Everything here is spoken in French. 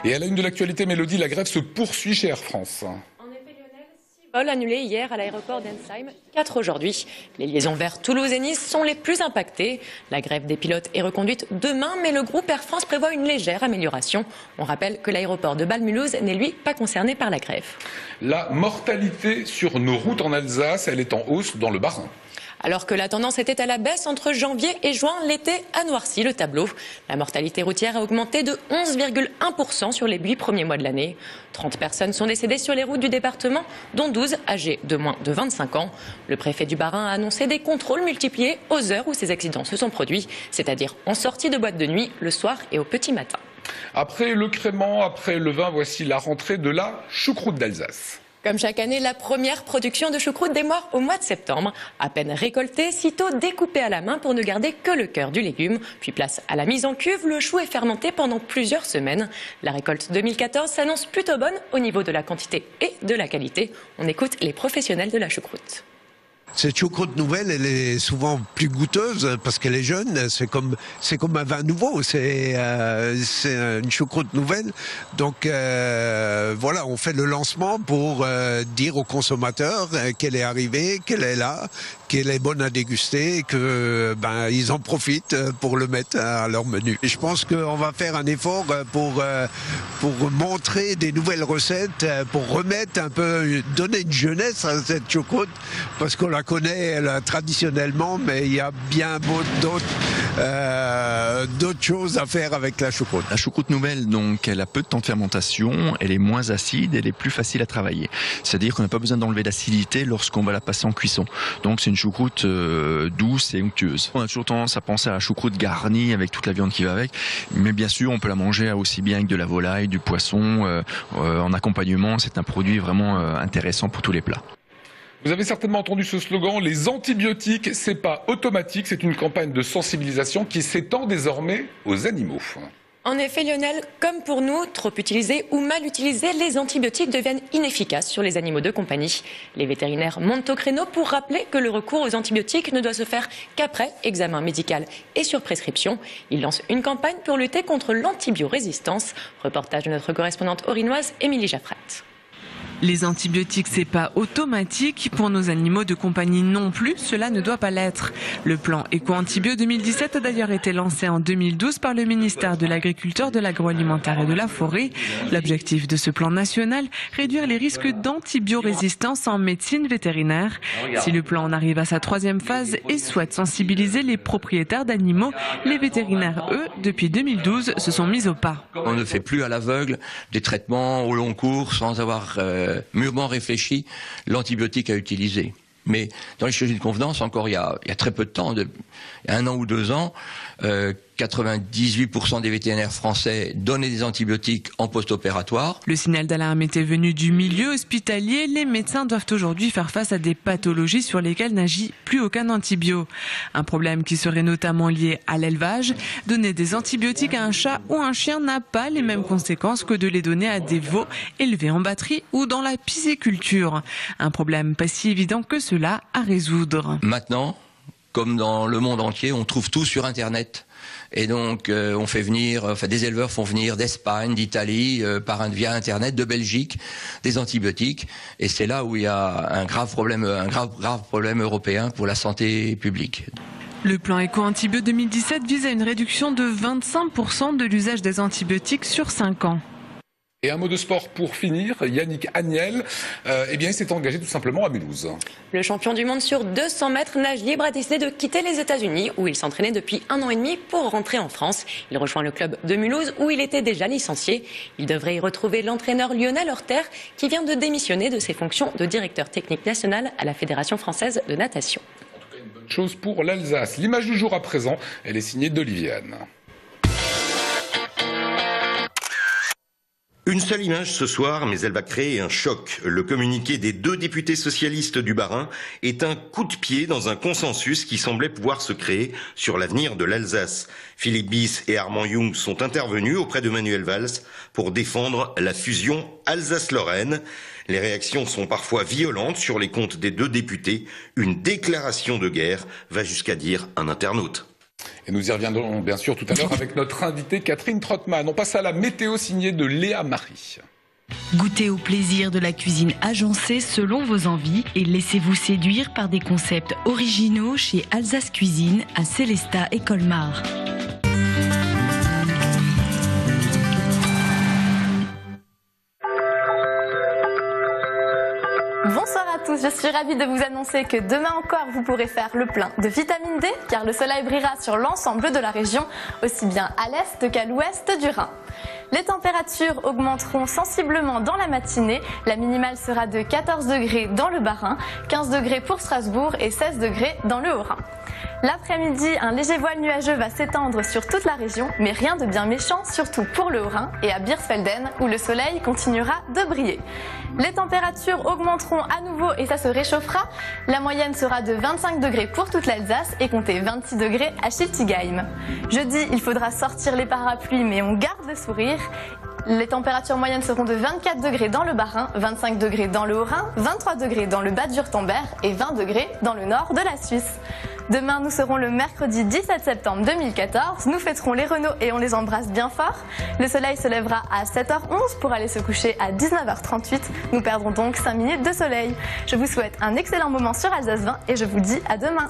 Et à la une de l'actualité, Mélodie, la grève se poursuit chez Air France. En effet, Lionel, 6 vols annulés hier à l'aéroport d'Ensheim, 4 aujourd'hui. Les liaisons vers Toulouse et Nice sont les plus impactées. La grève des pilotes est reconduite demain, mais le groupe Air France prévoit une légère amélioration. On rappelle que l'aéroport de Bâle-Mulhouse n'est lui pas concerné par la grève. La mortalité sur nos routes en Alsace, elle est en hausse dans le Bas-Rhin. Alors que la tendance était à la baisse entre janvier et juin, l'été a noirci le tableau. La mortalité routière a augmenté de 11,1% sur les 8 premiers mois de l'année. 30 personnes sont décédées sur les routes du département, dont 12 âgées de moins de 25 ans. Le préfet du Bas-Rhin a annoncé des contrôles multipliés aux heures où ces accidents se sont produits, c'est-à-dire en sortie de boîte de nuit, le soir et au petit matin. Après le crément, après le vin, voici la rentrée de la choucroute d'Alsace. Comme chaque année, la première production de choucroute démarre au mois de septembre. À peine récolté, sitôt découpé à la main pour ne garder que le cœur du légume. Puis place à la mise en cuve, le chou est fermenté pendant plusieurs semaines. La récolte 2014 s'annonce plutôt bonne au niveau de la quantité et de la qualité. On écoute les professionnels de la choucroute. Cette choucroute nouvelle, elle est souvent plus goûteuse parce qu'elle est jeune. C'est comme un vin nouveau. C'est une choucroute nouvelle. Donc voilà, on fait le lancement pour dire aux consommateurs qu'elle est arrivée, qu'elle est là, qu'elle est bonne à déguster, et que ils en profitent pour le mettre à leur menu. Et je pense qu'on va faire un effort pour montrer des nouvelles recettes, pour remettre un peu, donner une jeunesse à cette choucroute, parce qu'on la connaît traditionnellement, mais il y a bien d'autres choses à faire avec la choucroute. La choucroute nouvelle, donc, elle a peu de temps de fermentation, elle est moins acide, elle est plus facile à travailler. C'est-à-dire qu'on n'a pas besoin d'enlever l'acidité lorsqu'on va la passer en cuisson. Donc c'est une choucroute douce et onctueuse. On a toujours tendance à penser à la choucroute garnie avec toute la viande qui va avec, mais bien sûr on peut la manger aussi bien avec de la volaille, du poisson, en accompagnement. C'est un produit vraiment intéressant pour tous les plats. Vous avez certainement entendu ce slogan, les antibiotiques, c'est pas automatique, c'est une campagne de sensibilisation qui s'étend désormais aux animaux. En effet, Lionel, comme pour nous, trop utilisés ou mal utilisés, les antibiotiques deviennent inefficaces sur les animaux de compagnie. Les vétérinaires montent au créneau pour rappeler que le recours aux antibiotiques ne doit se faire qu'après examen médical et sur prescription. Ils lancent une campagne pour lutter contre l'antibiorésistance. Reportage de notre correspondante orinoise, Émilie Jaffrat. Les antibiotiques, c'est pas automatique. Pour nos animaux de compagnie non plus, cela ne doit pas l'être. Le plan Éco-Antibio 2017 a d'ailleurs été lancé en 2012 par le ministère de l'Agriculture, de l'Agroalimentaire et de la Forêt. L'objectif de ce plan national, réduire les risques d'antibiorésistance en médecine vétérinaire. Si le plan en arrive à sa 3e phase et souhaite sensibiliser les propriétaires d'animaux, les vétérinaires, eux, depuis 2012, se sont mis au pas. On ne fait plus à l'aveugle des traitements au long cours sans avoir mûrement réfléchi l'antibiotique à utiliser. Mais dans les chirurgies de convenance, encore il y a très peu de temps, il y a 1 an ou 2 ans, 98% des vétérinaires français donnaient des antibiotiques en post-opératoire. Le signal d'alarme était venu du milieu hospitalier. Les médecins doivent aujourd'hui faire face à des pathologies sur lesquelles n'agit plus aucun antibio. Un problème qui serait notamment lié à l'élevage. Donner des antibiotiques à un chat ou un chien n'a pas les mêmes conséquences que de les donner à des veaux élevés en batterie ou dans la pisciculture. Un problème pas si évident que cela à résoudre. Maintenant, comme dans le monde entier, on trouve tout sur Internet. Et donc, des éleveurs font venir d'Espagne, d'Italie, via Internet, de Belgique, des antibiotiques. Et c'est là où il y a un grave problème européen pour la santé publique. Le plan Éco-Antibio 2017 vise à une réduction de 25% de l'usage des antibiotiques sur 5 ans. Et un mot de sport pour finir, Yannick Agnel, il s'est engagé tout simplement à Mulhouse. Le champion du monde sur 200 mètres nage libre a décidé de quitter les États-Unis où il s'entraînait depuis 1 an et demi pour rentrer en France. Il rejoint le club de Mulhouse où il était déjà licencié. Il devrait y retrouver l'entraîneur Lionel Horter qui vient de démissionner de ses fonctions de directeur technique national à la Fédération française de natation. En tout cas, une bonne chose pour l'Alsace. L'image du jour à présent, elle est signée d'Oliviane. Une seule image ce soir, mais elle va créer un choc. Le communiqué des 2 députés socialistes du Bas-Rhin est un coup de pied dans un consensus qui semblait pouvoir se créer sur l'avenir de l'Alsace. Philippe Bies et Armand Young sont intervenus auprès de Manuel Valls pour défendre la fusion Alsace-Lorraine. Les réactions sont parfois violentes sur les comptes des 2 députés. Une déclaration de guerre va jusqu'à dire un internaute. Et nous y reviendrons bien sûr tout à l'heure avec notre invitée Catherine Trottmann. On passe à la météo signée de Léa Marie. Goûtez au plaisir de la cuisine agencée selon vos envies et laissez-vous séduire par des concepts originaux chez Alsace Cuisine à Célestat et Colmar. Bonsoir à tous, je suis ravie de vous annoncer que demain encore vous pourrez faire le plein de vitamine D car le soleil brillera sur l'ensemble de la région, aussi bien à l'est qu'à l'ouest du Rhin. Les températures augmenteront sensiblement dans la matinée, la minimale sera de 14 degrés dans le Bas-Rhin, 15 degrés pour Strasbourg et 16 degrés dans le Haut-Rhin. L'après-midi, un léger voile nuageux va s'étendre sur toute la région, mais rien de bien méchant, surtout pour le Haut-Rhin et à Birsfelden, où le soleil continuera de briller. Les températures augmenteront à nouveau et ça se réchauffera. La moyenne sera de 25 degrés pour toute l'Alsace et comptez 26 degrés à Schiltigheim. Jeudi, il faudra sortir les parapluies, mais on garde le sourire. Les températures moyennes seront de 24 degrés dans le Bas-Rhin, 25 degrés dans le Haut-Rhin, 23 degrés dans le Bade-Wurtemberg et 20 degrés dans le nord de la Suisse. Demain, nous serons le mercredi 17 septembre 2014. Nous fêterons les Renault et on les embrasse bien fort. Le soleil se lèvera à 7h11 pour aller se coucher à 19h38. Nous perdrons donc 5 minutes de soleil. Je vous souhaite un excellent moment sur Alsace 20 et je vous dis à demain.